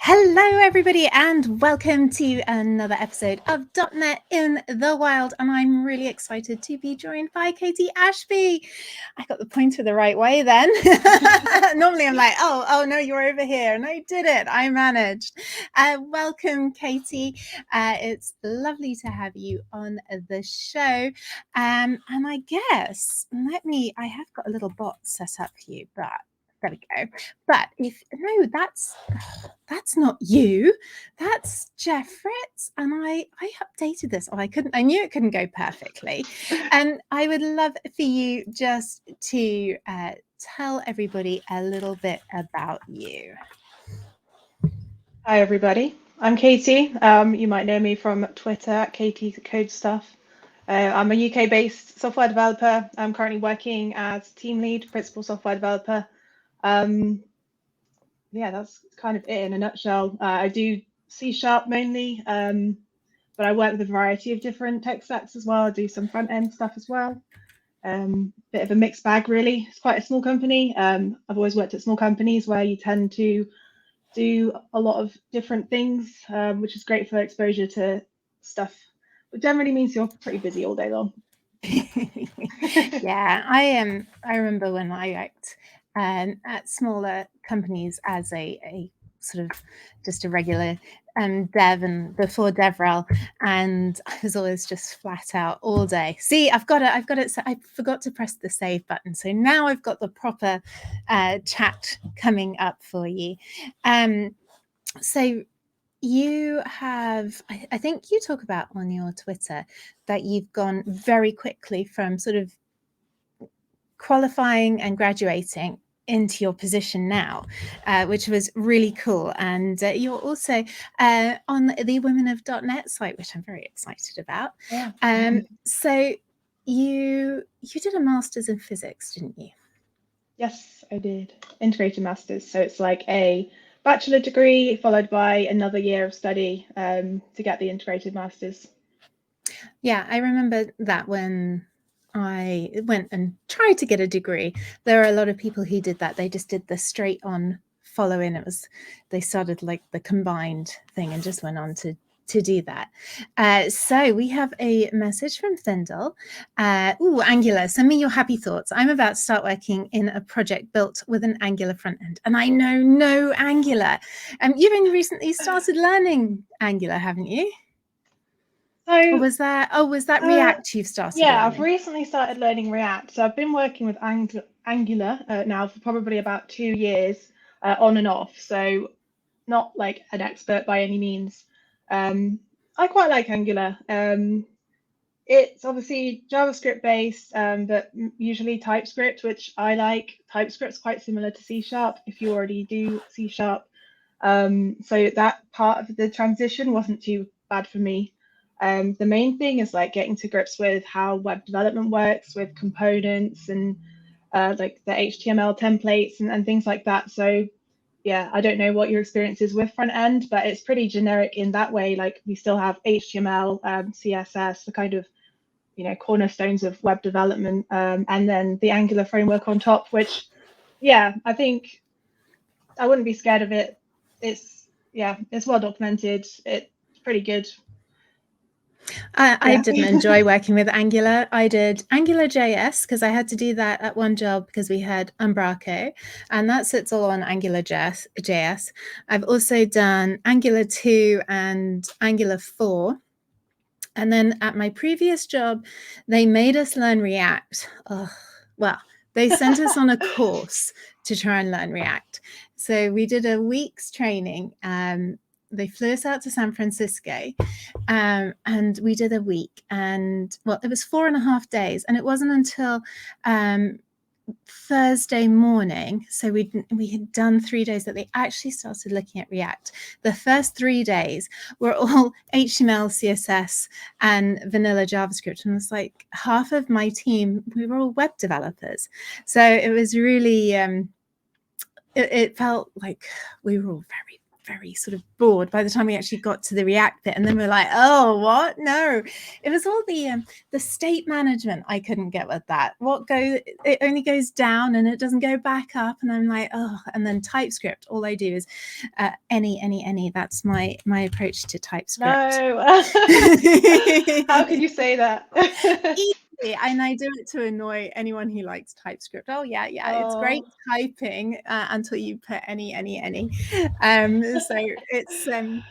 Hello, everybody, and welcome to another episode of .NET in the Wild. And I'm really excited to be joined by Katy Ashby. I got the pointer the right way then. Normally I'm like, oh no, you're over here. And I did it. I managed. Welcome, Katy. It's lovely to have you on the show. And I guess, I have got a little bot set up for you, but there we go. But that's not you. That's Jeff Fritz. And I updated this. I knew it couldn't go perfectly. And I would love for you just to tell everybody a little bit about you. Hi, everybody. I'm Katy. You might know me from Twitter at Katy Code Stuff. I'm a UK-based software developer. I'm currently working as team lead, principal software developer. Yeah, that's kind of it in a nutshell. I do C# mainly, but I work with a variety of different tech stacks as well. I do some front-end stuff as well. Bit of a mixed bag, really. It's quite a small company. I've always worked at small companies where you tend to do a lot of different things, which is great for exposure to stuff. It generally means you're pretty busy all day long. Yeah, I remember when I worked at smaller companies as a sort of just a regular dev and before DevRel, and I was always just flat out all day. See, I've got it. So I forgot to press the save button, so now I've got the proper chat coming up for you. So you have, I think you talk about on your Twitter that you've gone very quickly from sort of qualifying and graduating into your position now, which was really cool. And you're also on the Women of .NET site, which I'm very excited about. Yeah. So you did a master's in physics, didn't you? Yes, I did. Integrated masters. So it's like a bachelor degree followed by another year of study to get the integrated masters. Yeah, I remember that when I went and tried to get a degree. There are a lot of people who did that. They just did the straight on follow in. They started like the combined thing and just went on to do that. So we have a message from Thindel. Angular, send me your happy thoughts. I'm about to start working in a project built with an Angular front end, and I know no Angular. You've only recently started learning Angular, haven't you? So was that React you've started yeah, learning? I've recently started learning React. So I've been working with Angular now for probably about 2 years on and off. So not like an expert by any means. I quite like Angular. It's obviously JavaScript based, but usually TypeScript, which I like. TypeScript's quite similar to C# if you already do C#. So that part of the transition wasn't too bad for me. The main thing is like getting to grips with how web development works with components and like the HTML templates and things like that. So yeah, I don't know what your experience is with front end, but it's pretty generic in that way. Like we still have HTML, CSS, the kind of cornerstones of web development, and then the Angular framework on top. Which, yeah, I think I wouldn't be scared of it. It's well documented. It's pretty good. I didn't enjoy working with Angular. I did Angular JS because I had to do that at one job because we had Umbraco, and that sits all on Angular JS. I've also done Angular 2 and Angular 4. And then at my previous job, they made us learn React. They sent us on a course to try and learn React. So we did a week's training. They flew us out to San Francisco, and we did a week. And it was 4.5 days. And it wasn't until Thursday morning, so we had done 3 days, that they actually started looking at React. The first 3 days were all HTML, CSS, and vanilla JavaScript, and it was like half of my team, we were all web developers. So it was really it felt like we were all very, very sort of bored by the time we actually got to the React bit. And then we're like, oh, what? No, it was all the state management. I couldn't get with that. It only goes down and it doesn't go back up. And I'm like, oh, and then TypeScript. All I do is any. That's my approach to TypeScript. No. How could you say that? And I do it to annoy anyone who likes TypeScript. Oh yeah, it's great typing until you put any. So it's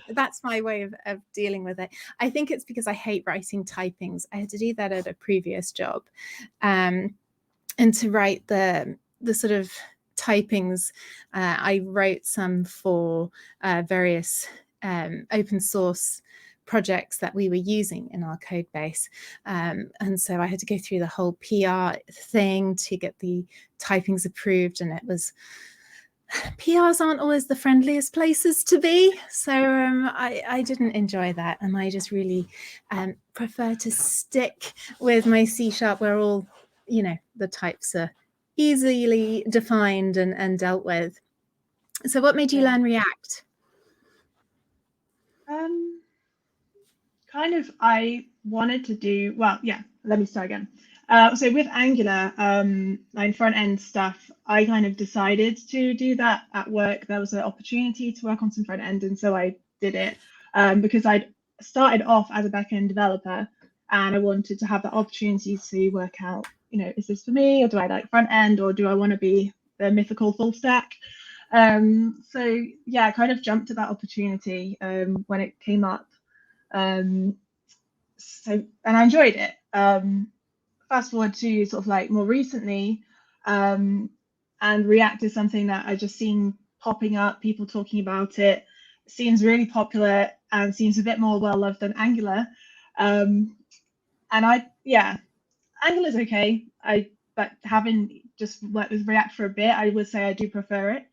that's my way of dealing with it. I think it's because I hate writing typings. I had to do that at a previous job, and to write the sort of typings, I wrote some for various open source projects that we were using in our code base. And so I had to go through the whole PR thing to get the typings approved. And it was, PRs aren't always the friendliest places to be. So I didn't enjoy that. And I just really prefer to stick with my C# where all, the types are easily defined and dealt with. So what made you learn React? I wanted to do, let me start again. So with Angular, and front end stuff, I kind of decided to do that at work. There was an opportunity to work on some front end, and so I did it because I'd started off as a back-end developer, and I wanted to have the opportunity to work out, is this for me, or do I like front end, or do I want to be the mythical full stack? So yeah, I kind of jumped at that opportunity when it came up. And I enjoyed it. Fast forward to sort of like more recently, and React is something that I just seen popping up, people talking about it. Seems really popular and seems a bit more well loved than Angular. And Angular's okay. But having just worked with React for a bit, I would say I do prefer it.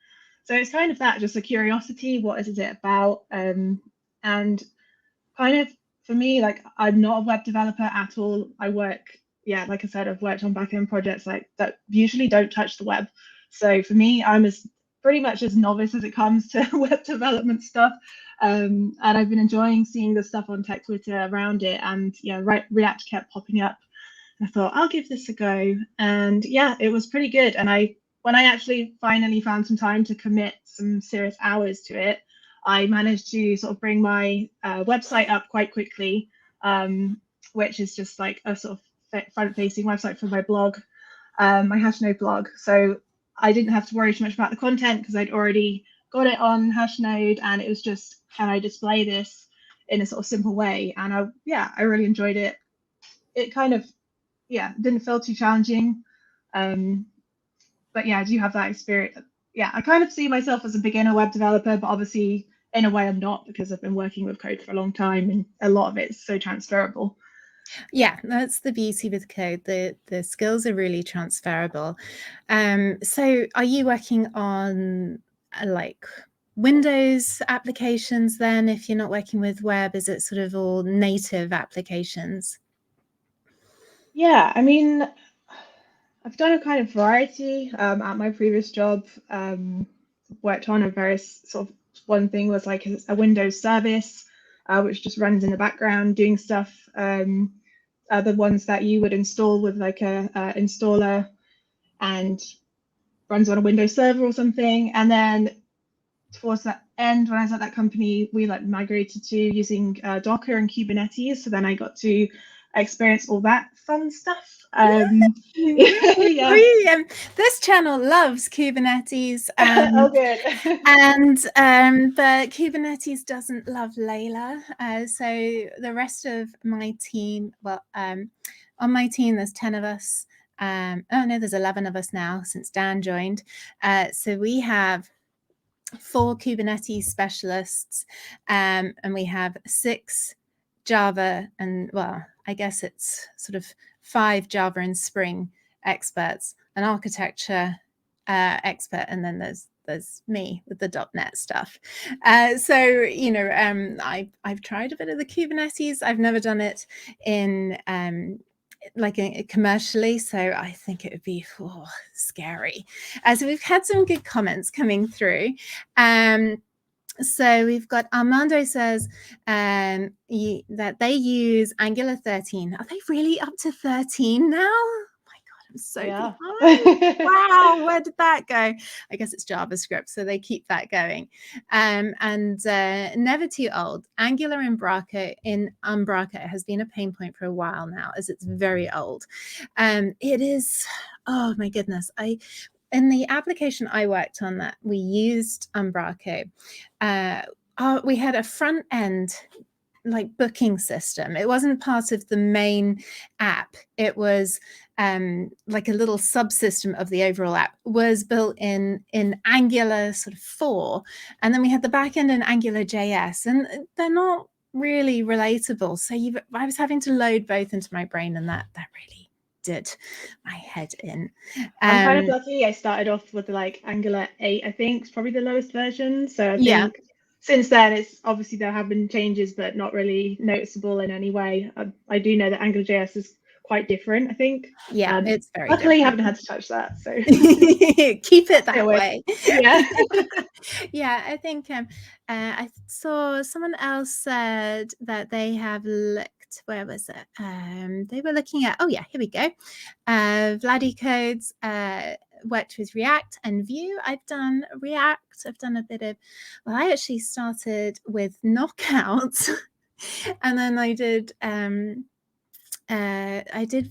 So it's kind of that, just a curiosity. What is it about? And kind of for me, like, I'm not a web developer at all. I work, like I said, I've worked on backend projects like that usually don't touch the web. So for me, I'm pretty much as novice as it comes to web development stuff. And I've been enjoying seeing the stuff on tech Twitter around it. And React kept popping up. I thought, I'll give this a go. And yeah, it was pretty good. And when I actually finally found some time to commit some serious hours to it, I managed to sort of bring my website up quite quickly, which is just like a sort of front-facing website for my blog, my Hashnode blog. So I didn't have to worry too much about the content because I'd already got it on Hashnode, and it was just, can I display this in a sort of simple way? And I really enjoyed it. It kind of, didn't feel too challenging. But yeah, I do have that experience. Yeah, I kind of see myself as a beginner web developer, but obviously in a way I'm not, because I've been working with code for a long time and a lot of it is so transferable. Yeah, that's the beauty with code. The skills are really transferable. So are you working on like Windows applications then? If you're not working with web, is it sort of all native applications? Yeah, I mean, I've done a kind of variety at my previous job. Worked on a various sort of, one thing was like a Windows service, which just runs in the background doing stuff. The ones that you would install with like a installer and runs on a Windows server or something. And then towards that end, when I was at that company, we like migrated to using Docker and Kubernetes. So then I got to experience all that fun stuff. This channel loves Kubernetes, oh, good. but Kubernetes doesn't love Layla. So the rest of my team, on my team, there's 10 of us. There's 11 of us now since Dan joined. So we have 4 Kubernetes specialists, and we have 6 Java and, I guess it's sort of 5 Java and Spring experts, an architecture expert, and then there's me with the .NET stuff. I've tried a bit of the Kubernetes. I've never done it in commercially, so I think it would be scary. So we've had some good comments coming through. So we've got Armando says that they use Angular 13. Are they really up to 13 now? Oh my God, I'm so Yeah. behind. Wow, where did that go? I guess it's JavaScript, so they keep that going. And never too old. Angular in Umbraco has been a pain point for a while now, as it's very old. It is, oh my goodness. In the application I worked on that we used Umbraco, we had a front end like booking system. It wasn't part of the main app. It was like a little subsystem of the overall app. Was built in Angular sort of 4, and then we had the backend in Angular JS, and they're not really relatable. So I was having to load both into my brain, and that really did my head in. I'm kind of lucky. I started off with like Angular 8, I think. It's probably the lowest version. So I think since then, it's obviously there have been changes, but not really noticeable in any way. I do know that Angular JS is quite different, I think. Yeah, it's very luckily, different. I haven't had to touch that. So keep it that way. Yeah. Yeah, I think I saw someone else said that they have looked. Where was it? They were looking at, oh yeah, here we go. Vladdy Codes worked with React and Vue. I've done React. I've done a bit of, well, I actually started with Knockout and then I did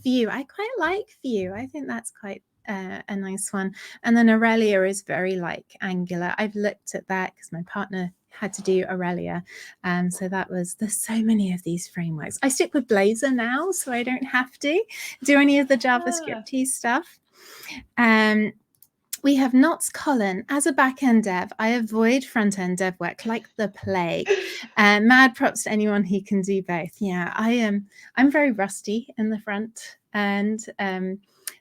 Vue. I quite like Vue. I think that's quite a nice one. And then Aurelia is very like Angular. I've looked at that because my partner had to do Aurelia. So there's so many of these frameworks. I stick with Blazor now, so I don't have to do any of the JavaScript-y stuff. We have Knots Colin. As a back-end dev, I avoid front-end dev work like the plague. Mad props to anyone who can do both. Yeah, I'm very rusty in the front, and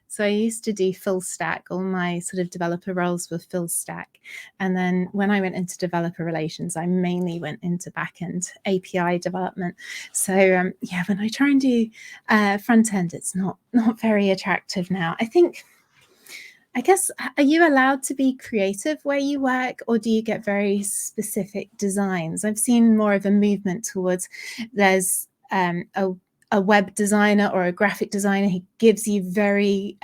so I used to do full stack. All my sort of developer roles were full stack. And then when I went into developer relations, I mainly went into back-end API development. So yeah, when I try and do front-end, it's not very attractive now. I guess, are you allowed to be creative where you work, or do you get very specific designs? I've seen more of a movement towards there's a web designer or a graphic designer who gives you very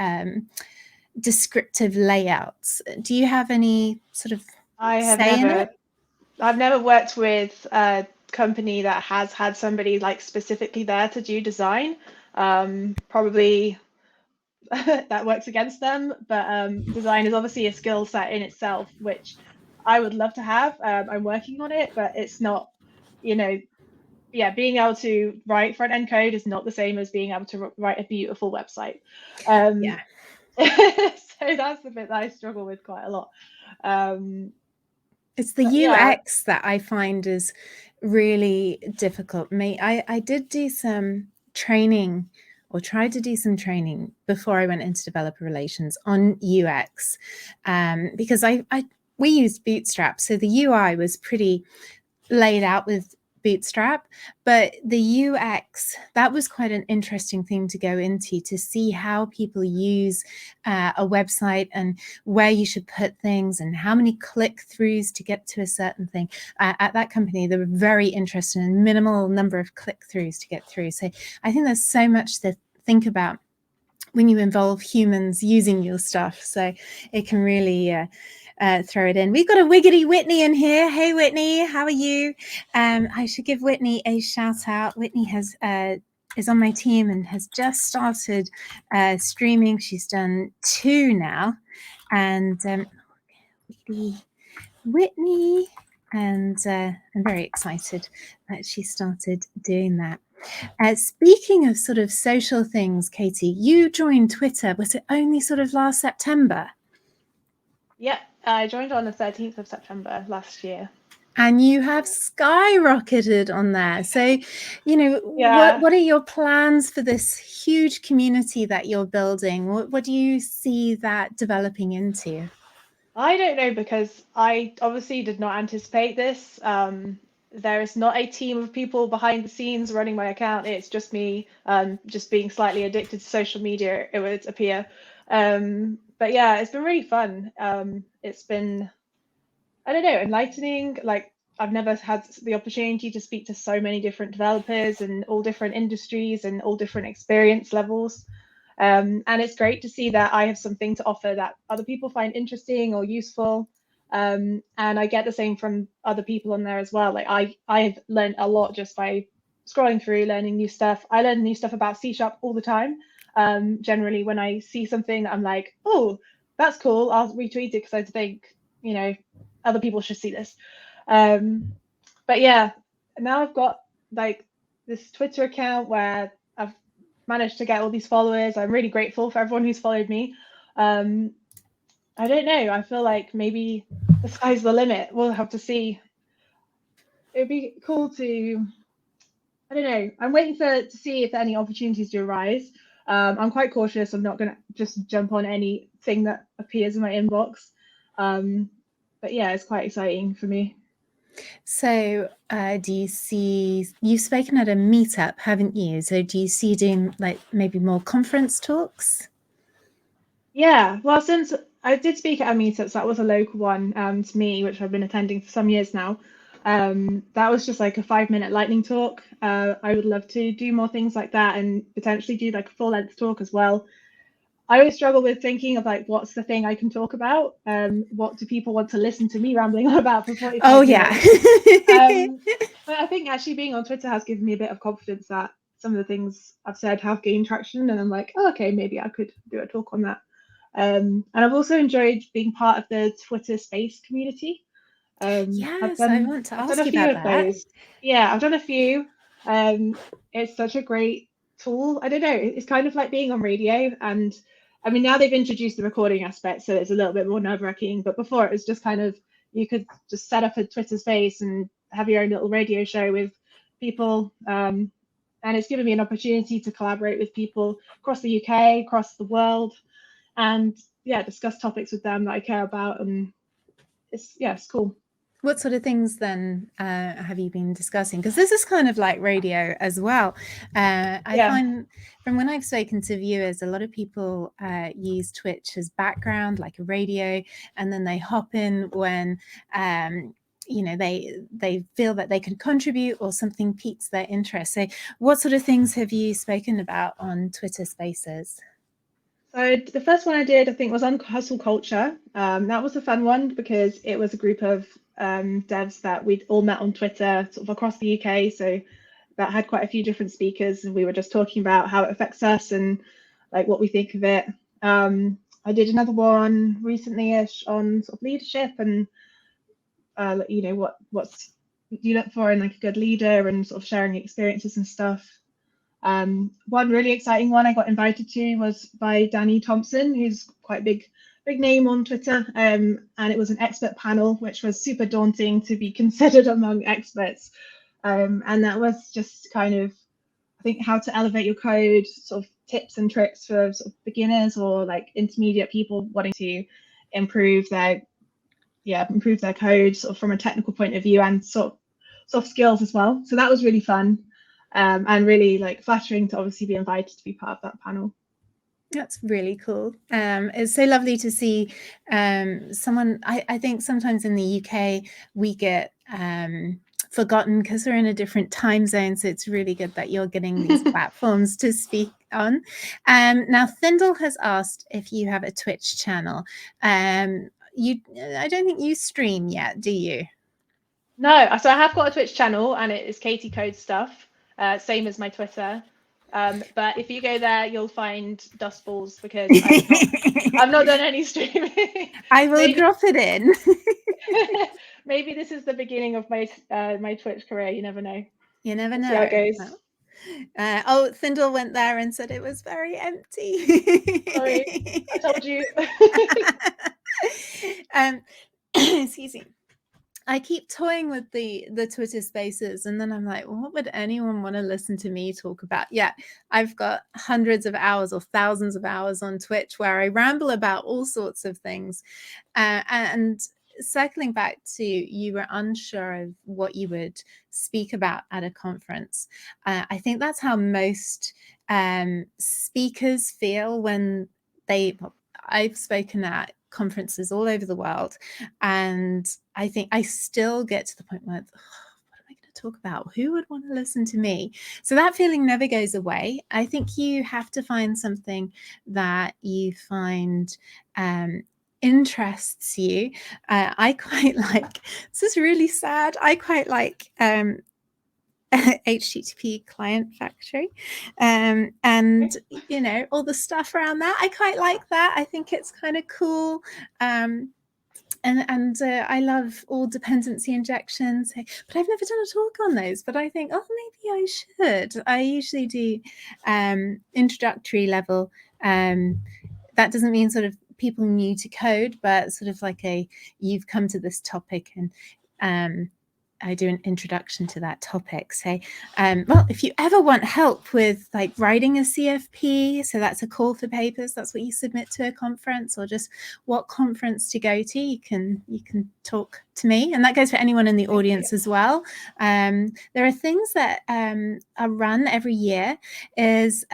descriptive layouts. Do you have any sort of say in it? I've never worked with a company that has had somebody like specifically there to do design. Probably that works against them, but design is obviously a skill set in itself, which I would love to have. I'm working on it, but it's not, yeah, being able to write front end code is not the same as being able to write a beautiful website. Yeah. So that's the bit that I struggle with quite a lot. It's the UX that I find is really difficult. I did do some training, or tried to do some training before I went into developer relations on UX, because we used Bootstrap, so the UI was pretty laid out with Bootstrap, but the UX, that was quite an interesting thing to go into, to see how people use a website and where you should put things and how many click-throughs to get to a certain thing. At that company, they were very interested in minimal number of click-throughs to get through. So I think there's so much to think about when you involve humans using your stuff. So it can really throw it in. We've got a Wiggity Whitney in here. Hey, Whitney, how are you? I should give Whitney a shout out. Whitney is on my team and has just started streaming. She's done 2 now. And Whitney, and I'm very excited that she started doing that. Speaking of sort of social things, Katy, you joined Twitter. Was it only sort of last September? Yeah, I joined on the 13th of September last year. And you have skyrocketed on there. So, what are your plans for this huge community that you're building? What do you see that developing into? I don't know, because I obviously did not anticipate this. There is not a team of people behind the scenes running my account. It's just me, just being slightly addicted to social media, it would appear. But yeah, it's been really fun. It's been, I don't know, enlightening. Like, I've never had the opportunity to speak to so many different developers and all different industries and all different experience levels. And it's great to see that I have something to offer that other people find interesting or useful. And I get the same from other people on there as well. Like I've learned a lot just by scrolling through, learning new stuff. I learn new stuff about C# all the time. Generally, when I see something, I'm like, oh, that's cool. I'll retweet it because I think, you know, other people should see this. But yeah, now I've got like this Twitter account where I've managed to get all these followers. I'm really grateful for everyone who's followed me. I don't know. I feel like maybe the sky's the limit. We'll have to see. It'd be cool to, I don't know. I'm waiting to see if any opportunities do arise. I'm quite cautious. I'm not going to just jump on anything that appears in my inbox. But yeah, it's quite exciting for me. So do you see, you've spoken at a meetup, haven't you? So do you see doing like maybe more conference talks? Yeah, well, since I did speak at a meetup, so that was a local one to me, which I've been attending for some years now. That was just like a 5-minute lightning talk. I would love to do more things like that and potentially do like a full-length talk as well. I always struggle with thinking of like what's the thing I can talk about. What do people want to listen to me rambling on about for 45 Oh, minutes? yeah. But I think actually being on Twitter has given me a bit of confidence that some of the things I've said have gained traction, and I'm like, oh, okay, maybe I could do a talk on that. And I've also enjoyed being part of the Twitter Space community. I've Yes, I done want to I've done a ask you few about of that. those. Yeah, I've done a few. It's such a great tool. I don't know. It's kind of like being on radio, and I mean now they've introduced the recording aspect, so it's a little bit more nerve-wracking. But before it was just kind of you could just set up a Twitter Space and have your own little radio show with people. And it's given me an opportunity to collaborate with people across the UK, across the world, and yeah, discuss topics with them that I care about. And it's cool. What sort of things then have you been discussing? Because this is kind of like radio as well. I Yeah. find from when I've spoken to viewers, a lot of people use Twitch as background, like a radio, and then they hop in when they feel that they can contribute or something piques their interest. So, what sort of things have you spoken about on Twitter Spaces? So the first one I did, I think, was on hustle culture. That was a fun one because it was a group of devs that we'd all met on Twitter, sort of across the UK. So that had quite a few different speakers, and we were just talking about how it affects us and like what we think of it. I did another one recently-ish on sort of leadership and what's you look for in like a good leader and sort of sharing experiences and stuff. One really exciting one I got invited to was by Danny Thompson, who's quite a big name on Twitter. And it was an expert panel, which was super daunting to be considered among experts. And that was just kind of, I think, how to elevate your code, sort of tips and tricks for sort of beginners or like intermediate people wanting to improve their code sort of from a technical point of view and sort of soft skills as well. So that was really fun. And really like flattering to obviously be invited to be part of that panel. That's really cool. It's so lovely to see someone. I think sometimes in the UK we get forgotten because we're in a different time zone. So it's really good that you're getting these platforms to speak on. Now, Thindle has asked if you have a Twitch channel. I don't think you stream yet, do you? No, so I have got a Twitch channel and it is Katy Code Stuff, same as my Twitter. But if you go there, you'll find dust balls because I've not done any streaming. I will drop it in. Maybe this is the beginning of my my Twitch career. You never know. You never know. See how it goes. Oh, Thindle went there and said it was very empty. Sorry, I told you. Excuse me. I keep toying with the Twitter Spaces, and then I'm like, what would anyone want to listen to me talk about? Yeah, I've got hundreds of hours or thousands of hours on Twitch where I ramble about all sorts of things, and circling back to you were unsure of what you would speak about at a conference. I think that's how most speakers feel when I've spoken at conferences all over the world. And I think I still get to the point where, what am I going to talk about? Who would want to listen to me? So that feeling never goes away. I think you have to find something that you find interests you. I quite like, this is really sad, I quite like HTTP client factory, and you know, all the stuff around that. I quite like that. I think it's kind of cool. And I love all dependency injections, but I've never done a talk on those. But I think, oh, maybe I should. I usually do introductory level. That doesn't mean sort of people new to code, but sort of like you've come to this topic, and I do an introduction to that topic. So, well, if you ever want help with like writing a CFP, so that's a call for papers, that's what you submit to a conference, or just what conference to go to, you can talk to me, and that goes for anyone in the audience as well. There are things that are run every year, is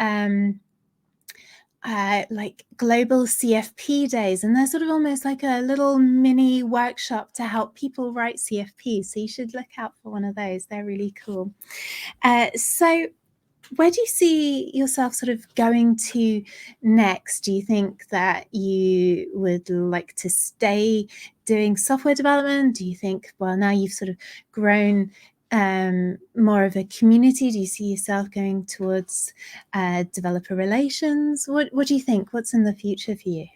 like global CFP days, and they're sort of almost like a little mini workshop to help people write CFP. So you should look out for one of those. They're really cool. So where do you see yourself sort of going to next? Do you think that you would like to stay doing software development? Do you think, well, now you've sort of grown more of a community, do you see yourself going towards developer relations? What do you think? What's in the future for you?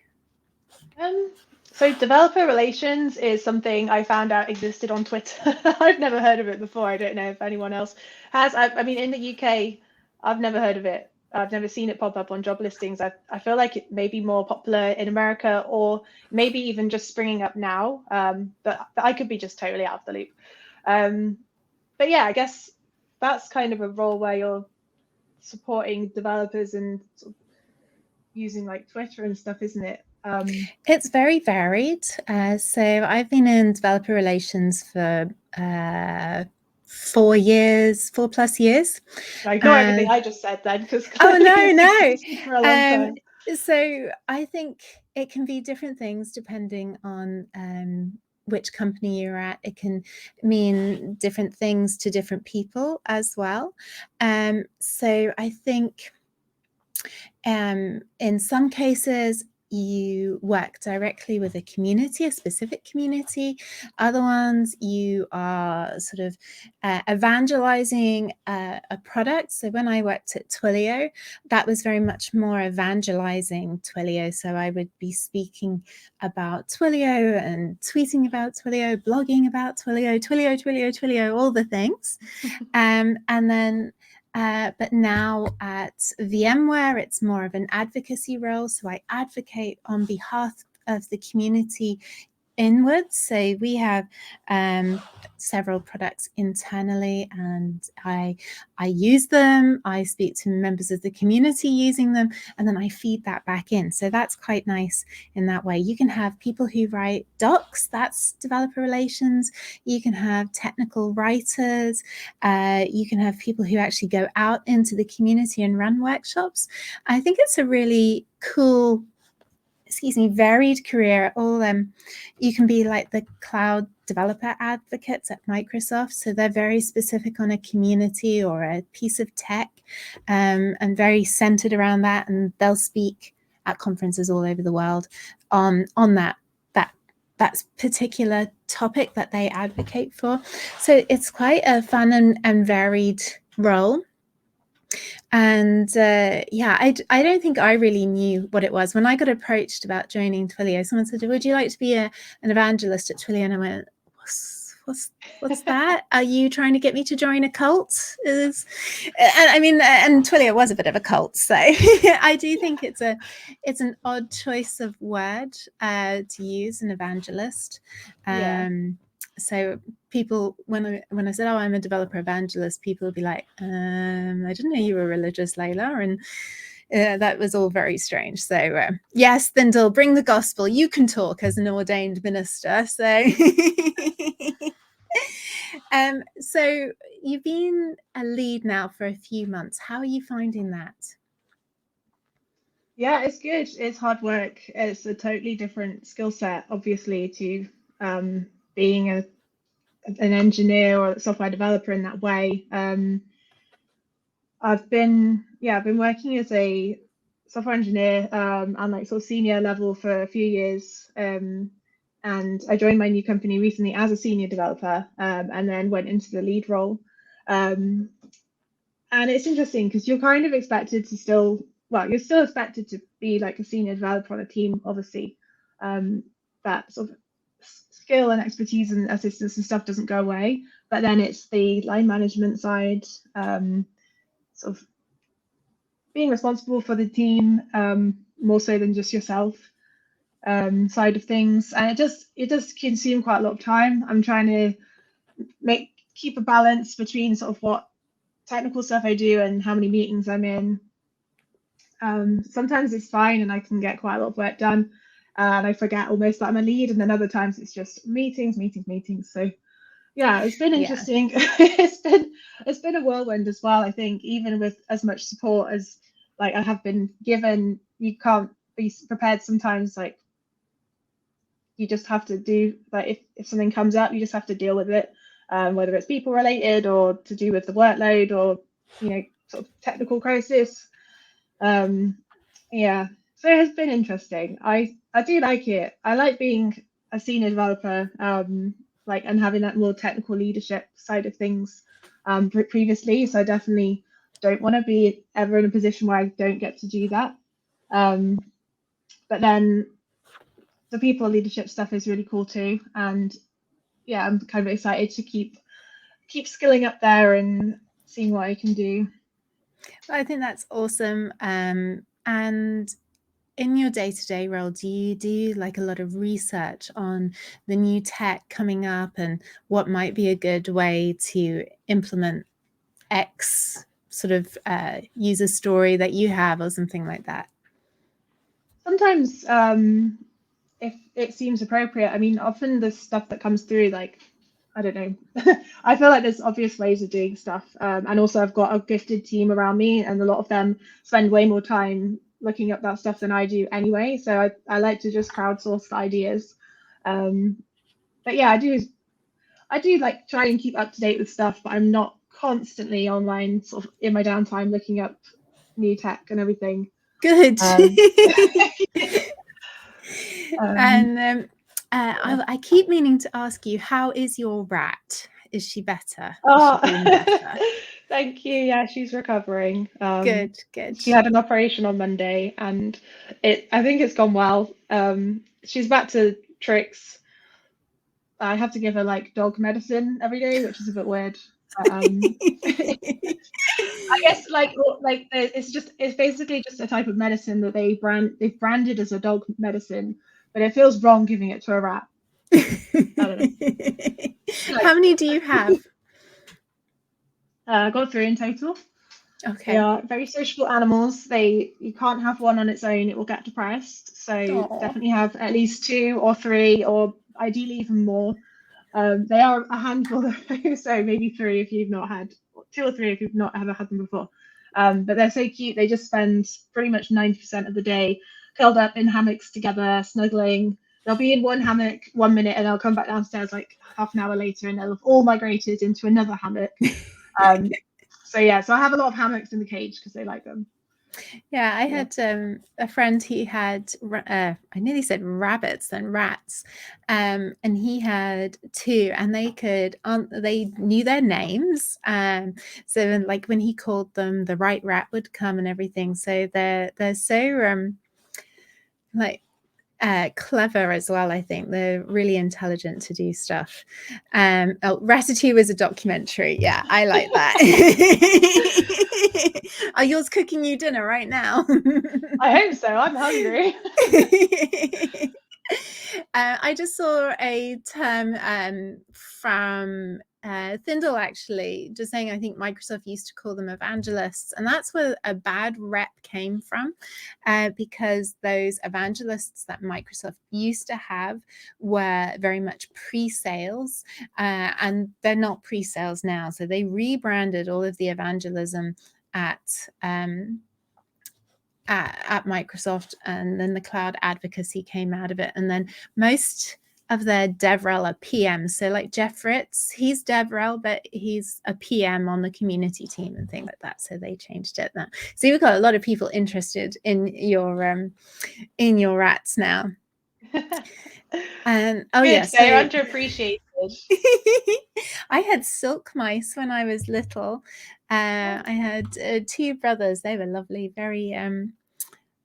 So developer relations is something I found out existed on Twitter. I've never heard of it before. I don't know if anyone else has. I mean, in the UK, I've never heard of it. I've never seen it pop up on job listings. I feel like it may be more popular in America, or maybe even just springing up now. But I could be just totally out of the loop. But yeah, I guess that's kind of a role where you're supporting developers and sort of using like Twitter and stuff, isn't it? It's very varied. So I've been in developer relations for 4 plus years. Ignore everything I just said then, because oh no for a long time. So I think it can be different things depending on which company you're at. It can mean different things to different people as well. So I think in some cases you work directly with a community, a specific community. Other ones you are sort of evangelizing a product. So when I worked at Twilio, that was very much more evangelizing Twilio. So I would be speaking about Twilio and tweeting about Twilio, blogging about Twilio, all the things. And then but now at VMware, it's more of an advocacy role. So I advocate on behalf of the community inwards. So we have several products internally, and I use them. I speak to members of the community using them, and then I feed that back in. So that's quite nice in that way. You can have people who write docs, that's developer relations. You can have technical writers. You can have people who actually go out into the community and run workshops. I think it's a really cool, varied career. All you can be like the cloud developer advocates at Microsoft, so they're very specific on a community or a piece of tech, and very centered around that, and they'll speak at conferences all over the world on that particular topic that they advocate for. So it's quite a fun and varied role. And yeah, I don't think I really knew what it was. When I got approached about joining Twilio, someone said, would you like to be an evangelist at Twilio? And I went, what's that? Are you trying to get me to join a cult? And I mean, and Twilio was a bit of a cult. So I do think it's an odd choice of word to use, an evangelist. So people, when I said, oh, I'm a developer evangelist, people would be like, I didn't know you were religious, Layla. And that was all very strange. So yes, Thindle, bring the gospel. You can talk as an ordained minister. So so you've been a lead now for a few months. How are you finding that? Yeah, it's good. It's hard work. It's a totally different skill set, obviously, to being an engineer or a software developer in that way. I've been working as a software engineer and like sort of senior level for a few years. And I joined my new company recently as a senior developer, and then went into the lead role. Um, and it's interesting because you're kind of expected to you're still expected to be like a senior developer on a team, obviously. That sort of skill and expertise and assistance and stuff doesn't go away. But then it's the line management side, sort of being responsible for the team, more so than just yourself, side of things. And it does consume quite a lot of time. I'm trying to keep a balance between sort of what technical stuff I do and how many meetings I'm in. Sometimes it's fine and I can get quite a lot of work done, and I forget almost that I'm a lead, and then other times it's just meetings, meetings, meetings. So yeah, it's been interesting. It's been a whirlwind as well. I think even with as much support as like I have been given, you can't be prepared sometimes. Like you just have to do, like if something comes up, you just have to deal with it, whether it's people related or to do with the workload or sort of technical crisis. Yeah, so it's been interesting. I do like it. I like being a senior developer, like and having that more technical leadership side of things, previously. So I definitely don't want to be ever in a position where I don't get to do that. But then the people leadership stuff is really cool too, and yeah, I'm kind of excited to keep skilling up there and seeing what I can do. I think that's awesome. And in your day-to-day role, do you do like a lot of research on the new tech coming up and what might be a good way to implement X sort of user story that you have or something like that? Sometimes, if it seems appropriate. I mean, often the stuff that comes through, like, I don't know, I feel like there's obvious ways of doing stuff. And also, I've got a gifted team around me, and a lot of them spend way more time looking up that stuff than I do anyway. So I like to just crowdsource the ideas. But yeah, I do like try and keep up to date with stuff, but I'm not constantly online, sort of in my downtime, looking up new tech and everything. Good. Um, And yeah. I keep meaning to ask you, how is your rat? Is she better? Is she Oh, doing better? thank you. Yeah, she's recovering. Good, good. She had an operation on Monday, and I think it's gone well. She's back to tricks. I have to give her like dog medicine every day, which is a bit weird. I guess it's basically just a type of medicine that they've branded as a dog medicine, but it feels wrong giving it to a rat. I don't know. How many do you have? I got 3 in total. They Okay. are very sociable animals. You can't have one on its own; it will get depressed. So Aw. definitely have at least 2 or 3, or ideally even more. They are a handful, though, so maybe 3 if you've not had 2 or 3 if you've not ever had them before. But they're so cute. They just spend pretty much 90% of the day curled up in hammocks together, snuggling. They'll be in one hammock 1 minute, and they'll come back downstairs like half an hour later, and they'll have all migrated into another hammock. So yeah, so I have a lot of hammocks in the cage because they like them. Yeah, I had a friend, he had, I nearly said rabbits, then rats. And he had 2, and they knew their names. So like when he called them, the right rat would come and everything. So they're so like clever as well. I think they're really intelligent to do stuff. Ratatouille was a documentary. Yeah, I like that. Are yours cooking you dinner right now? I hope so. I'm hungry. I just saw a term from Thindle, actually, just saying I think Microsoft used to call them evangelists, and that's where a bad rep came from, because those evangelists that Microsoft used to have were very much pre-sales, and they're not pre-sales now, so they rebranded all of the evangelism at at Microsoft, and then the cloud advocacy came out of it, and then most of their DevRel are PMs. So like Jeff Fritz, he's DevRel, but he's a PM on the community team and things like that. So they changed it now. So you've got a lot of people interested in your rats now. And Good, yeah, so they're underappreciated. I had silk mice when I was little. I had 2 brothers. They were lovely, very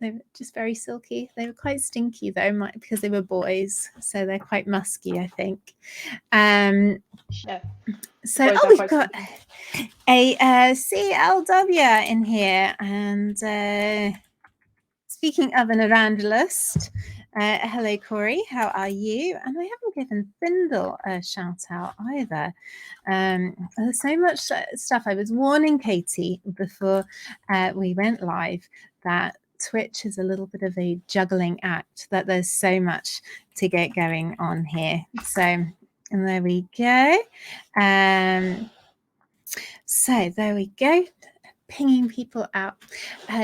they were just very silky. They were quite stinky though, because they were boys, so they're quite musky, I think. Yeah. So we've got a CLW in here, and speaking of an evangelist, hello Corey, how are you? And we haven't given Thindle a shout out either. There's so much stuff. I was warning Katy before we went live that Twitch is a little bit of a juggling act, that there's so much to get going on here. So, and there we go. So there we go, pinging people out.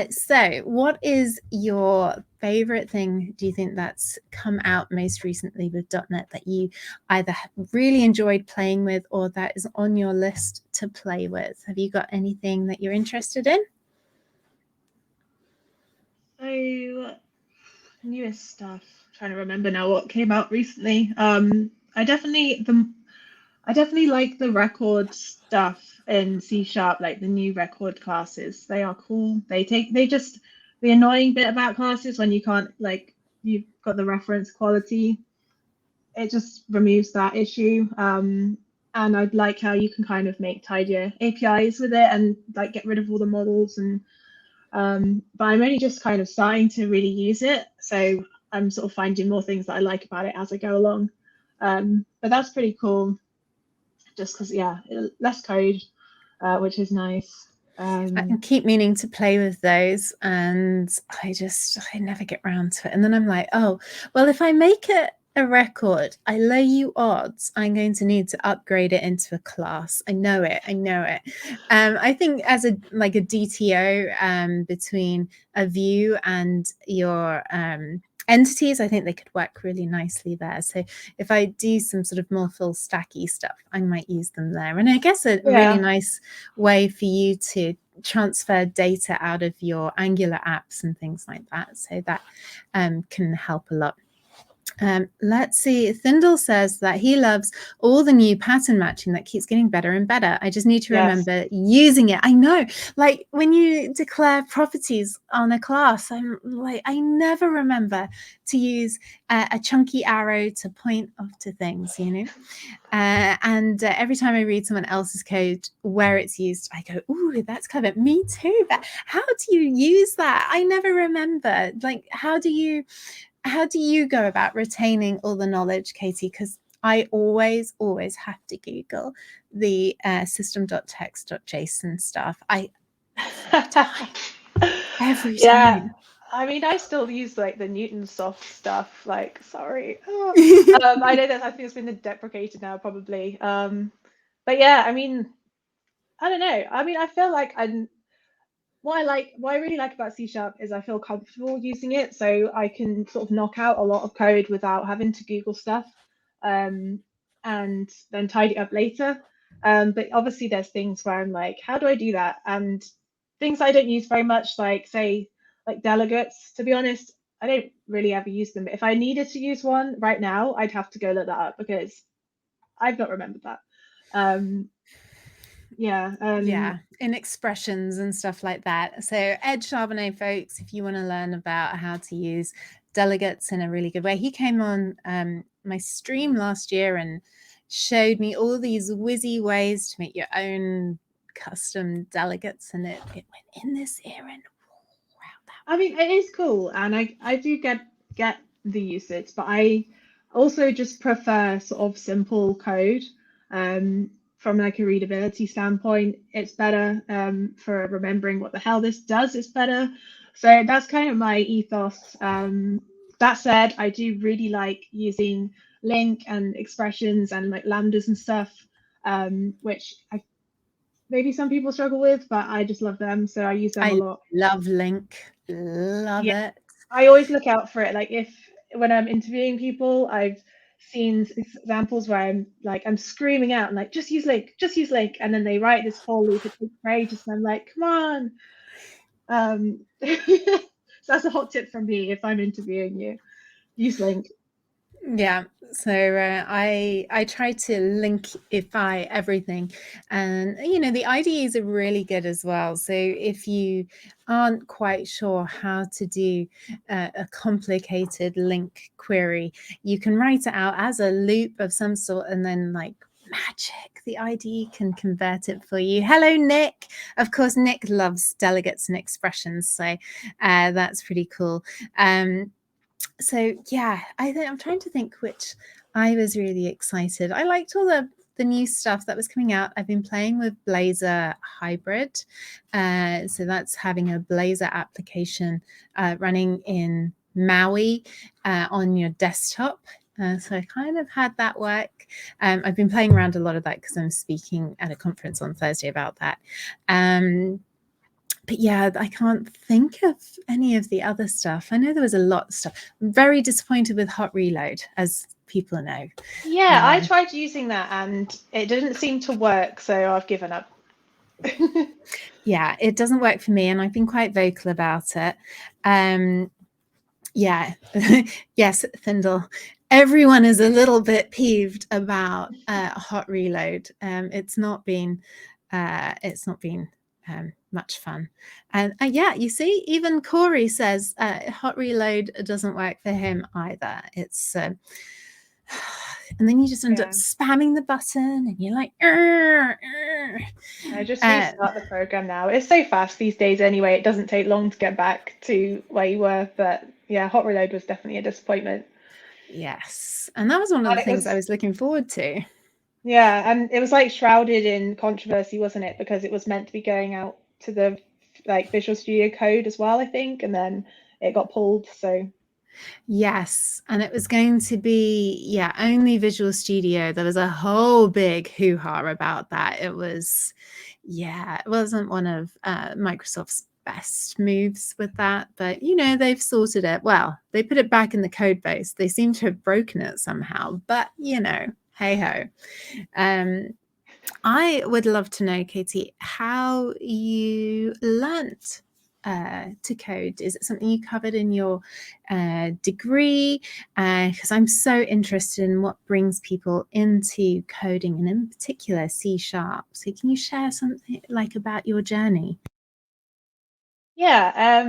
So what is your favorite thing, do you think, that's come out most recently with .NET that you either really enjoyed playing with or that is on your list to play with? Have you got anything that you're interested in? So, newest stuff. I'm trying to remember now what came out recently. I definitely like the record stuff in C#, like the new record classes. They are cool. The annoying bit about classes when you can't, like, you've got the reference quality, it just removes that issue. And I'd like how you can kind of make tidier APIs with it and like get rid of all the models and but I'm only just kind of starting to really use it, so I'm sort of finding more things that I like about it as I go along. But that's pretty cool, just because, yeah, less code, which is nice. I keep meaning to play with those, and I never get around to it. And then I'm like, oh, well, if I make it a record, I lay you odds I'm going to need to upgrade it into a class. I know it. I think as a DTO between a view and your entities, I think they could work really nicely there. So if I do some sort of more full stacky stuff, I might use them there. And I guess a really nice way for you to transfer data out of your Angular apps and things like that. So that can help a lot. Let's see. Thindle says that he loves all the new pattern matching that keeps getting better and better. I just need to remember using it. I know, like when you declare properties on a class, I'm like, I never remember to use a chunky arrow to point off to things, you know. And every time I read someone else's code where it's used, I go, ooh, that's clever. Me too. But how do you use that? I never remember. Like, how do you go about retaining all the knowledge, Katy? Because I always have to Google the system.text.json stuff. Every time. I mean, I still use like the Newtonsoft stuff. Like, sorry, I know that I think it's been deprecated now, probably. But yeah, I mean, I don't know. I mean, I feel like what I really like about C# is I feel comfortable using it, so I can sort of knock out a lot of code without having to Google stuff, and then tidy it up later. But obviously there's things where I'm like, how do I do that? And things I don't use very much, like say like delegates, to be honest, I don't really ever use them. If I needed to use one right now, I'd have to go look that up because I've not remembered that. In expressions and stuff like that. So Ed Charbonnet, folks, if you want to learn about how to use delegates in a really good way, he came on my stream last year and showed me all these whizzy ways to make your own custom delegates, and it went in this ear and I mean, it is cool, and I do get the usage, but I also just prefer sort of simple code. From like a readability standpoint, it's better. For remembering what the hell this does, it's better. So that's kind of my ethos. That said, I do really like using link and expressions and like lambdas and stuff, which maybe some people struggle with, but I just love them, so I use them a lot. Love link. Love Yeah, it. I always look out for it. Like when I'm interviewing people, I've seen examples where I'm screaming out and like just use link, and then they write this whole loop. It takes for ages, and I'm like, come on. So that's a hot tip from me if I'm interviewing you. Use link. Yeah, so I try to linkify everything, and the IDEs are really good as well. So if you aren't quite sure how to do a complicated link query, you can write it out as a loop of some sort, and then like magic, the IDE can convert it for you. Hello, Nick. Of course, Nick loves delegates and expressions, so that's pretty cool. So yeah, I'm trying to think which I was really excited. I liked all the new stuff that was coming out. I've been playing with Blazor Hybrid. So that's having a Blazor application running in Maui on your desktop. So I kind of had that work. I've been playing around a lot of that because I'm speaking at a conference on Thursday about that. But yeah, I can't think of any of the other stuff. I know there was a lot of stuff. I'm very disappointed with Hot Reload, as people know. Yeah, I tried using that and it didn't seem to work, so I've given up. Yeah, it doesn't work for me, and I've been quite vocal about it. Yeah, yes, Thindle. Everyone is a little bit peeved about Hot Reload. It's not been much fun. And yeah, you see, even Corey says Hot Reload doesn't work for him either. It's and then you just end up spamming the button, and you're like, I just restart the program now. It's so fast these days anyway. It doesn't take long to get back to where you were. But yeah, Hot Reload was definitely a disappointment. Yes, and that was one of the things I was looking forward to. Yeah, and it was like shrouded in controversy, wasn't it? Because it was meant to be going out to the Visual Studio Code as well, I think, and then it got pulled. So yes, and it was going to be only Visual Studio. There was a whole big hoo-ha about that. It wasn't one of Microsoft's best moves with that, but they've sorted it. Well, they put it back in the code base. They seem to have broken it somehow, but hey ho. I would love to know, Katy, how you learnt to code. Is it something you covered in your degree? Because I'm so interested in what brings people into coding, and in particular C#. So can you share something about your journey? yeah,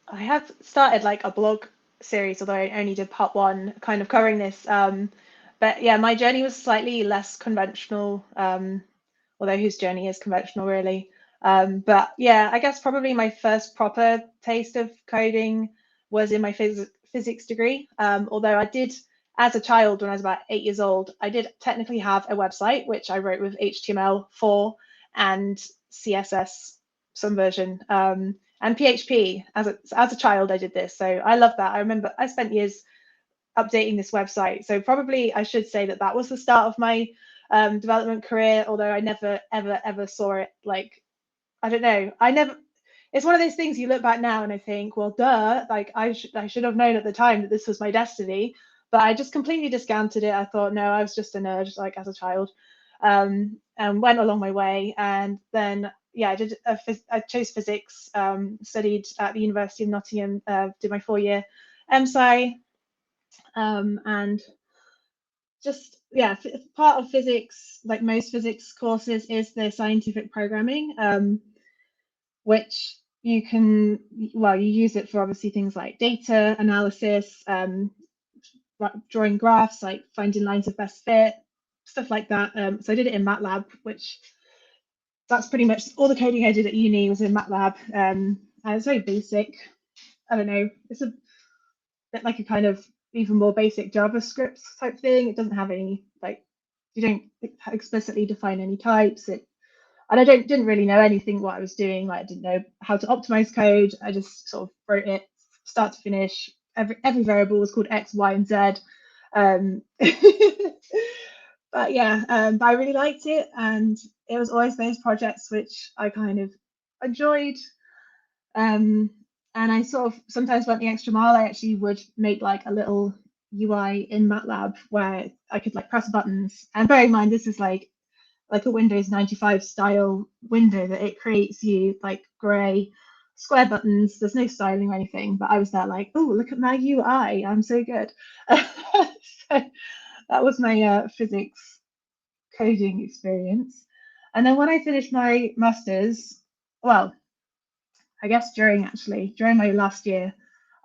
I have started like a blog series, although I only did part one, kind of covering this. But yeah, my journey was slightly less conventional, although whose journey is conventional really. But yeah, I guess probably my first proper taste of coding was in my physics degree. Although I did, as a child, when I was about 8 years old, I did technically have a website which I wrote with HTML4 and CSS, some version. And PHP. As a child, I did this, so I love that. I remember I spent years updating this website. So probably I should say that was the start of my development career. Although I never ever saw it like, I don't know. I never. It's one of those things you look back now and I think, well, duh. Like I should have known at the time that this was my destiny. But I just completely discounted it. I thought, no, I was just a nerd, like as a child, and went along my way. And then yeah, I chose physics, studied at the University of Nottingham, did my 4-year MSci, and just yeah, part of physics, like most physics courses, is the scientific programming, which you use it for obviously things like data analysis, drawing graphs, like finding lines of best fit, stuff like that. So I did it in MATLAB, which that's pretty much all the coding I did at uni was in MATLAB. And it's very basic. I don't know. It's a bit like a kind of even more basic JavaScript type thing. It doesn't have any you don't explicitly define any types. And I didn't really know anything what I was doing. Like I didn't know how to optimize code. I just sort of wrote it start to finish. Every variable was called X, Y, and Z. But yeah, but I really liked it, and it was always those projects which I kind of enjoyed. And I sort of sometimes went the extra mile. I actually would make like a little UI in MATLAB where I could like press buttons. And bear in mind, this is like a Windows 95 style window that it creates you like grey square buttons. There's no styling or anything, but I was there like, oh, look at my UI. I'm so good. So that was my physics coding experience. And then when I finished my master's, well, I guess during my last year,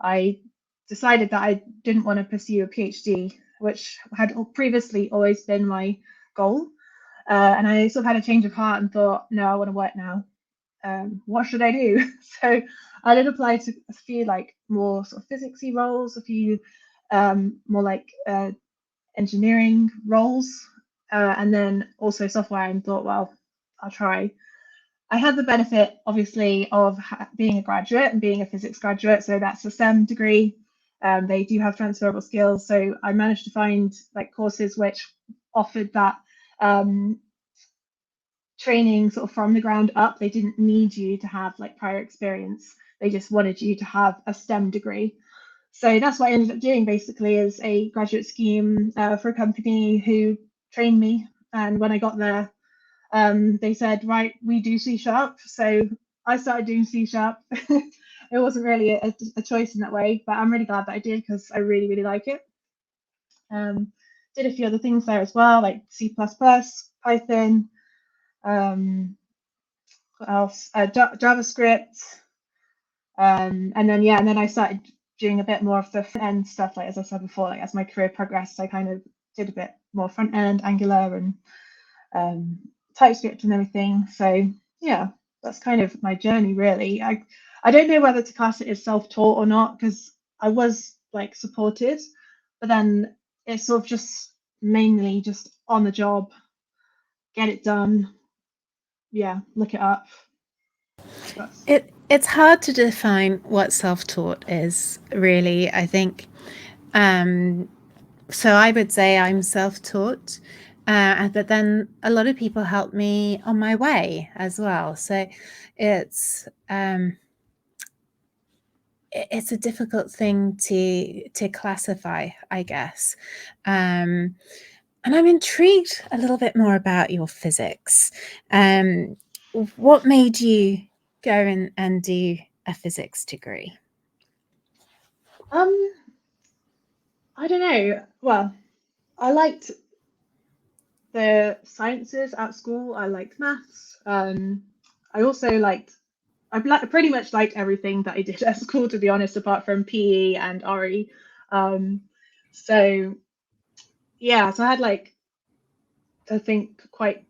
I decided that I didn't want to pursue a PhD, which had previously always been my goal. And I sort of had a change of heart and thought, no, I want to work now. What should I do? So I did apply to a few like more sort of physicsy roles, a few more like engineering roles, and then also software, and thought, well, I'll try. I had the benefit, obviously, of being a graduate and being a physics graduate, so that's a STEM degree. They do have transferable skills, so I managed to find like courses which offered that training sort of from the ground up. They didn't need you to have like prior experience. They just wanted you to have a STEM degree. So that's what I ended up doing basically, is a graduate scheme for a company who trained me. And when I got there, they said, right, we do C#. So I started doing C#. It wasn't really a choice in that way, but I'm really glad that I did because I really, really like it. Did a few other things there as well, like C++, Python, what else? JavaScript. And then I started doing a bit more of the front end stuff, like as I said before, like as my career progressed, I kind of did a bit more front end, Angular and TypeScript and everything. So yeah, that's kind of my journey really. I don't know whether to class it as self-taught or not, because I was like supported, but then it's sort of just mainly just on the job, get it done. Yeah, look it up. It's hard to define what self-taught is, really, I think. So I would say I'm self-taught, but then a lot of people help me on my way as well. So it's a difficult thing to classify, I guess. And I'm intrigued a little bit more about your physics. What made you go and do a physics degree? I don't know. Well, I liked the sciences at school. I liked maths. I also I pretty much liked everything that I did at school, to be honest, apart from PE and RE. So yeah, so I had I think quite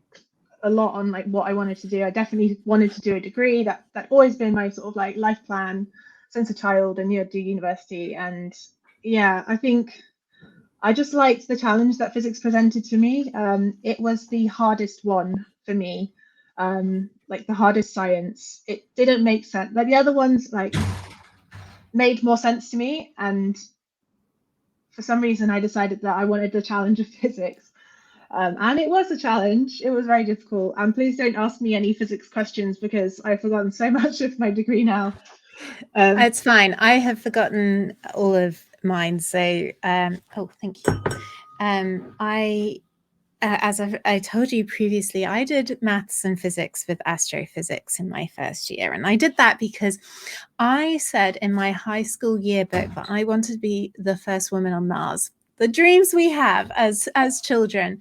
a lot on like what I wanted to do. I definitely wanted to do a degree. That always been my sort of like life plan since a child, and do university. And yeah, I think I just liked the challenge that physics presented to me. It was the hardest one for me, like the hardest science. It didn't make sense. Like the other ones, like made more sense to me, and for some reason, I decided that I wanted the challenge of physics. And it was a challenge. It was very difficult. And please don't ask me any physics questions because I've forgotten so much of my degree now. It's fine. I have forgotten all of mine. So, oh, thank you. As I told you previously, I did maths and physics with astrophysics in my first year. And I did that because I said in my high school yearbook that I wanted to be the first woman on Mars. The dreams we have as children.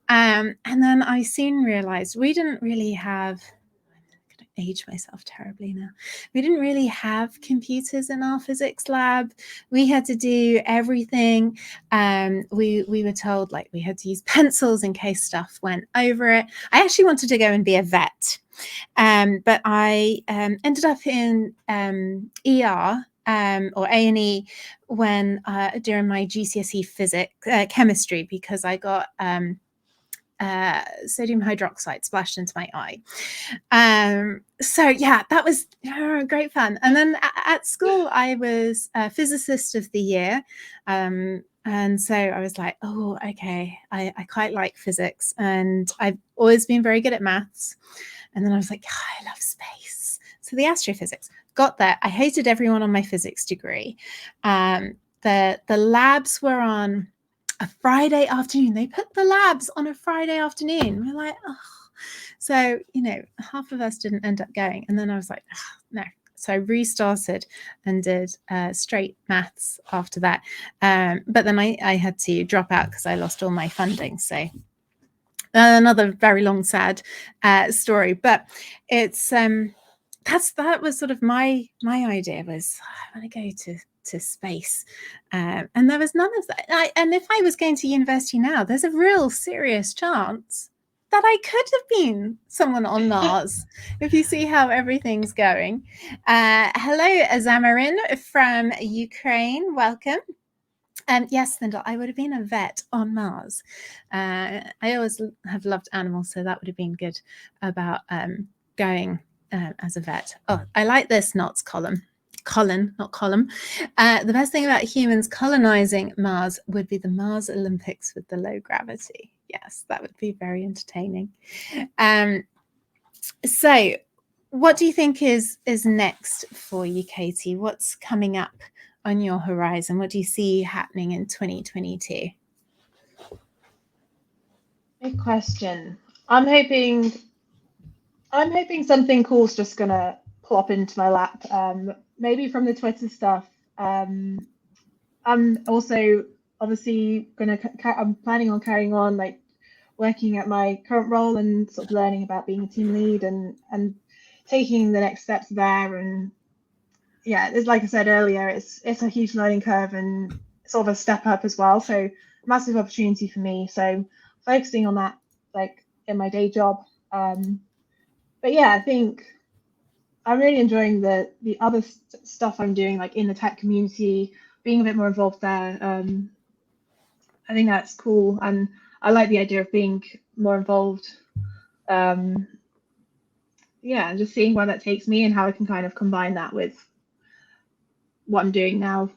And then I soon realized we didn't really have, I'm going to age myself terribly now. We didn't really have computers in our physics lab. We had to do everything. We were told like we had to use pencils in case stuff went over it. I actually wanted to go and be a vet. But I ended up in ER or A&E when during my GCSE physics chemistry, because I got sodium hydroxide splashed into my eye. So yeah, that was great fun. And then at school, I was a physicist of the year. And so I was like, oh, okay, I quite like physics. And I've always been very good at maths. And then I was like, oh, I love space. So the astrophysics, got there. I hated everyone on my physics degree. The labs were on a Friday afternoon. They put the labs on a Friday afternoon. We're like, oh. So, half of us didn't end up going. And then I was like, oh, no. So I restarted and did straight maths after that. But then I had to drop out because I lost all my funding. So another very long, sad story. But it's that was sort of my idea was I want to go to space, and there was none of that. And if I was going to university now, there's a real serious chance that I could have been someone on Mars. If you see how everything's going. Hello, Zamarin from Ukraine. Welcome. Yes, Lyndall, I would have been a vet on Mars. I always have loved animals, so that would have been good about going as a vet. Oh, I like this Knots column. Colin, not column. The best thing about humans colonizing Mars would be the Mars Olympics with the low gravity. Yes, that would be very entertaining. So what do you think is next for you, Katy? What's coming up on your horizon? What do you see happening in 2022? Big question. I'm hoping something cool's just gonna plop into my lap. Maybe from the Twitter stuff. I'm also obviously I'm planning on carrying on like working at my current role and sort of learning about being a team lead and taking the next steps there. And yeah, it's like I said earlier, it's a huge learning curve and sort of a step up as well. So massive opportunity for me. So focusing on that like in my day job. But yeah, I think I'm really enjoying the other stuff I'm doing, like in the tech community, being a bit more involved there. I think that's cool, and I like the idea of being more involved. Yeah, and just seeing where that takes me and how I can kind of combine that with what I'm doing now.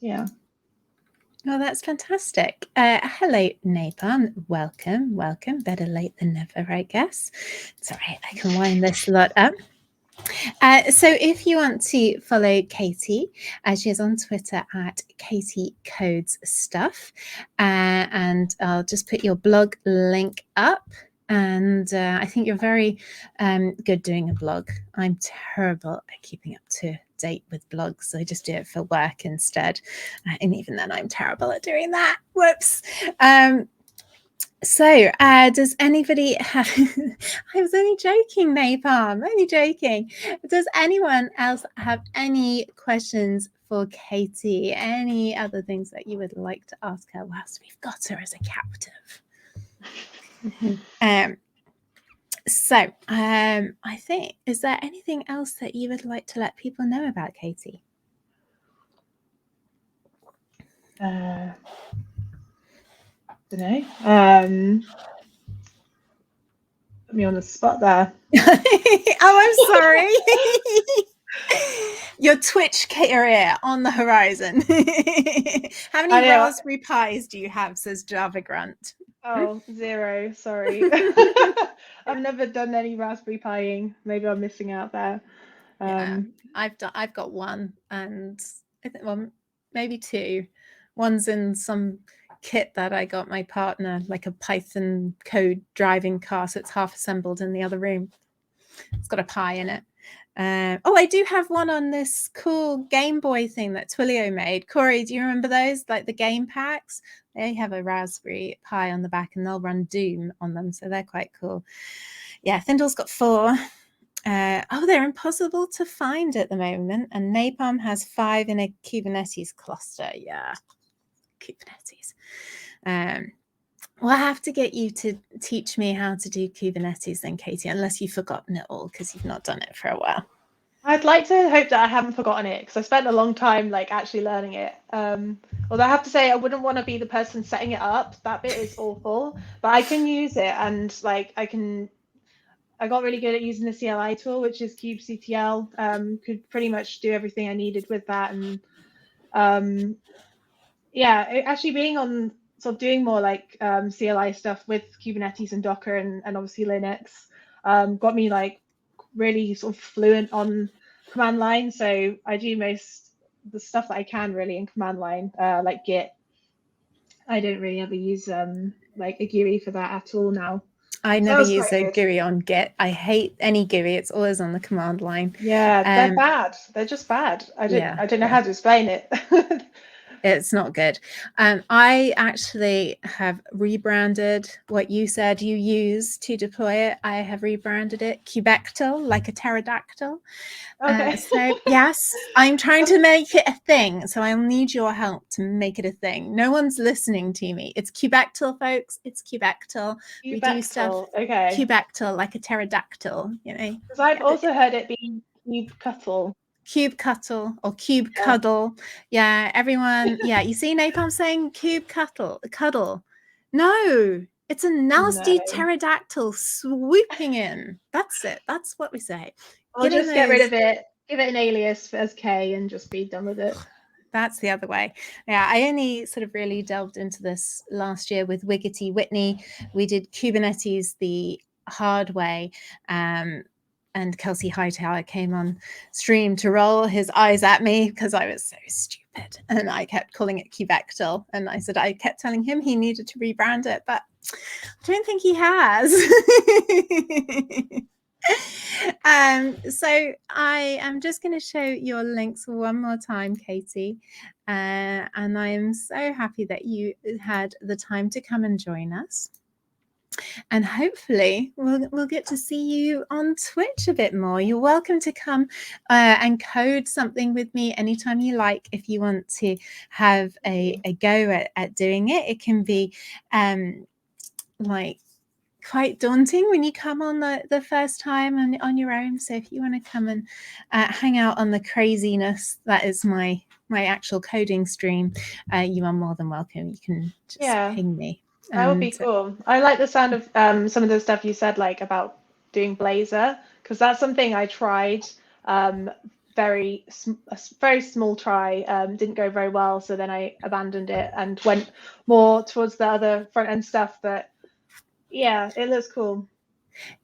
Yeah. Oh, that's fantastic. Hello, Napalm. Welcome. Better late than never, I guess. It's all right. I can wind this lot up. So if you want to follow Katy, she is on Twitter at Katy Codes Stuff, and I'll just put your blog link up. And I think you're very good doing a blog. I'm terrible at keeping up to date with blogs. I just do it for work instead. And even then, I'm terrible at doing that. Whoops. So, does anybody have... I was only joking, Napalm, only joking. Does anyone else have any questions for Katy? Any other things that you would like to ask her whilst we've got her as a captive? So, I think, is there anything else that you would like to let people know about Katy? Don't know. Put me on the spot there. Oh, I'm sorry. Your Twitch career on the horizon. How many Raspberry Pis do you have, says Java Grunt? Oh, 0. Sorry. I've never done any Raspberry Piing. Maybe I'm missing out there. Yeah, I've got one, and I think, well, maybe 2. One's in some kit that I got my partner, like a Python code driving car, so it's half assembled in the other room. It's got a Pi in it. Oh, I do have one on this cool Game Boy thing that Twilio made. Corey, do you remember those? Like the game packs? They have a Raspberry Pi on the back and they'll run Doom on them. So they're quite cool. Yeah, Thindle's got 4. They're impossible to find at the moment. And Napalm has 5 in a Kubernetes cluster. Yeah, Kubernetes. Well, I have to get you to teach me how to do Kubernetes then, Katy, unless you've forgotten it all because you've not done it for a while. I'd like to hope that I haven't forgotten it because I spent a long time like actually learning it. Although I have to say I wouldn't want to be the person setting it up. That bit is awful, but I can use it and like I got really good at using the CLI tool, which is kubectl. Could pretty much do everything I needed with that. And actually being on sort of doing more like CLI stuff with Kubernetes and Docker and obviously Linux got me like really sort of fluent on command line, so I do most the stuff that I can really in command line, like Git. I don't really ever use like a GUI for that at all now. I So that never was use quite a good. GUI on Git. I hate any GUI. It's always on the command line. Yeah, they're bad. They're just bad. I Yeah, don't know how to explain it. it's not good. I actually have rebranded what you said you use to deploy it. I have rebranded it Cubectile, like a pterodactyl. Okay. So yes, I'm trying to make it a thing. So I'll need your help to make it a thing. No one's listening to me. It's Cubectile, folks. It's Cubectile. We do stuff Cubectile. Okay. Cubectile, like a pterodactyl, you know. Because I've also heard it being Cubectile. Cube Cuttle or Cube Yeah. Cuddle. Yeah, everyone. Yeah, you see Napalm saying Cube Cuddle. No, it's a nasty No. pterodactyl swooping in. That's it. That's what we say. I'll just get rid of it, give it an alias as K and just be done with it. That's the other way. Yeah, I only sort of really delved into this last year with Wiggity Whitney. We did Kubernetes the hard way. And Kelsey Hightower came on stream to roll his eyes at me because I was so stupid. And I kept calling it Cubectile. And I said I kept telling him he needed to rebrand it, but I don't think he has. So I am just going to show your links one more time, Katy. And I am so happy that you had the time to come and join us. And hopefully we'll get to see you on Twitch a bit more. You're welcome to come and code something with me anytime you like. If you want to have a go at doing it, it can be like quite daunting when you come on the first time and on your own. So if you want to come and hang out on the craziness that is my actual coding stream, you are more than welcome. You can just ping me. That would be cool. I like the sound of some of the stuff you said, like about doing Blazor, because that's something I tried. Very small try, didn't go very well, so then I abandoned it and went more towards the other front end stuff. But yeah, it looks cool.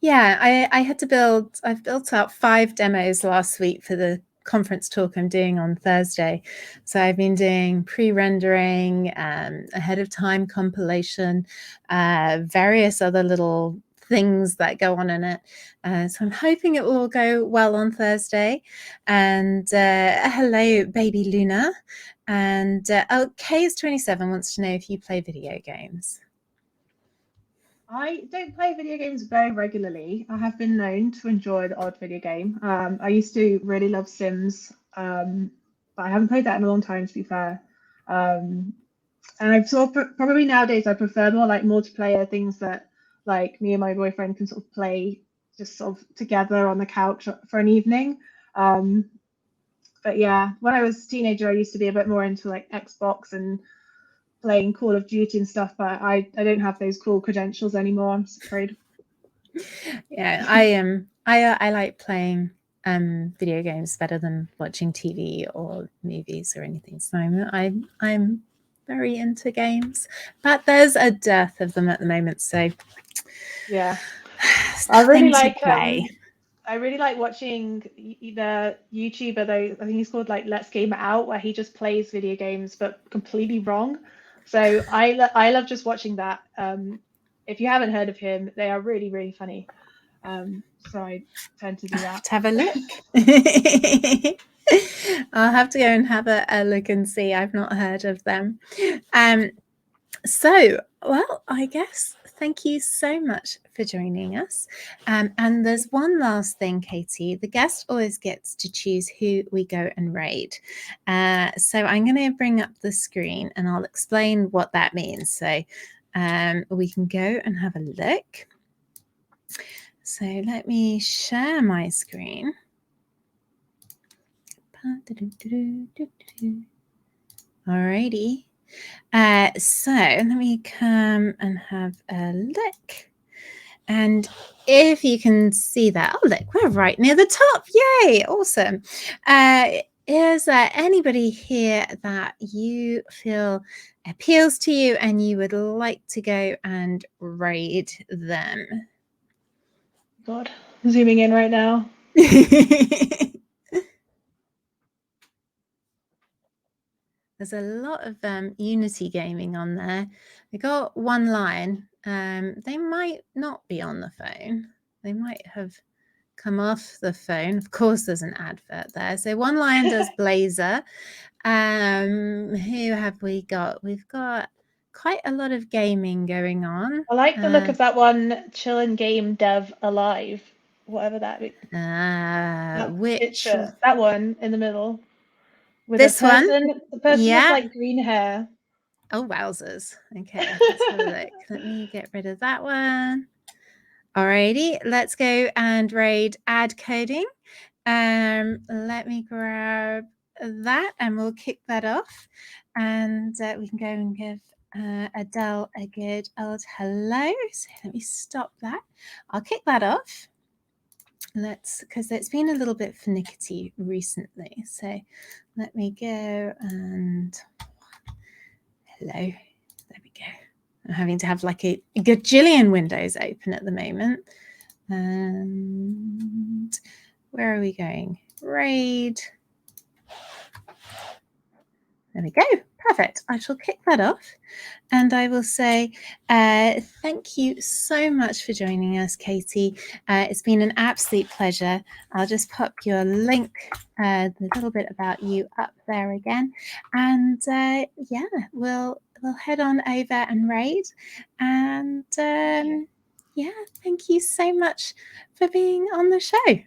Yeah, I've built out 5 demos last week for the conference talk I'm doing on Thursday. So I've been doing pre-rendering, ahead of time compilation, various other little things that go on in it. So I'm hoping it will all go well on Thursday. And hello, baby Luna. And Ks27 wants to know if you play video games. I don't play video games very regularly. I have been known to enjoy the odd video game. I used to really love Sims, but I haven't played that in a long time, to be fair. And I've sort of probably nowadays I prefer more like multiplayer things that like me and my boyfriend can sort of play just sort of together on the couch for an evening. But yeah, when I was a teenager, I used to be a bit more into like Xbox and playing Call of Duty and stuff, but I don't have those cool credentials anymore, I'm afraid. Yeah, I like playing video games better than watching TV or movies or anything. So I'm very into games, but there's a dearth of them at the moment. So yeah, I really like watching the YouTuber though. I think he's called like Let's Game It Out, where he just plays video games but completely wrong. So I love just watching that. If you haven't heard of him, they are really, really funny. So I tend to do that. To have a look. I'll have to go and have a look and see. I've not heard of them. So, well, I guess thank you so much for joining us. And there's one last thing, Katy. The guest always gets to choose who we go and raid. So I'm going to bring up the screen and I'll explain what that means. So we can go and have a look. So let me share my screen. Alrighty. So let me come and have a look. And if you can see that, oh, look, we're right near the top. Yay, awesome. Is there anybody here that you feel appeals to you and you would like to go and raid them? God, zooming in right now. There's a lot of Unity gaming on there. We got One Line. They might not be on the phone. They might have come off the phone. Of course, there's an advert there. So One Line does Blazor. Who have we got? We've got quite a lot of gaming going on. I like the look of that one, Chillin' Game Dev Alive, whatever that is. Which Picture, that one in the middle. With this a person, one? the person Yeah. with like green hair. Oh, wowzers. Okay, let's have a look. Let me get rid of that one. Alrighty, let's go and raid add coding. Let me grab that and we'll kick that off. And we can go and give Adele a good old hello. So let me stop that. I'll kick that off. Because it's been a little bit finicky recently. So let me go and hello. There we go. I'm having to have like a gajillion windows open at the moment. And where are we going? Raid. There we go. Perfect. I shall kick that off. And I will say thank you so much for joining us, Katy. It's been an absolute pleasure. I'll just pop your link, the little bit about you up there again. And yeah, we'll head on over and raid. And yeah, thank you so much for being on the show.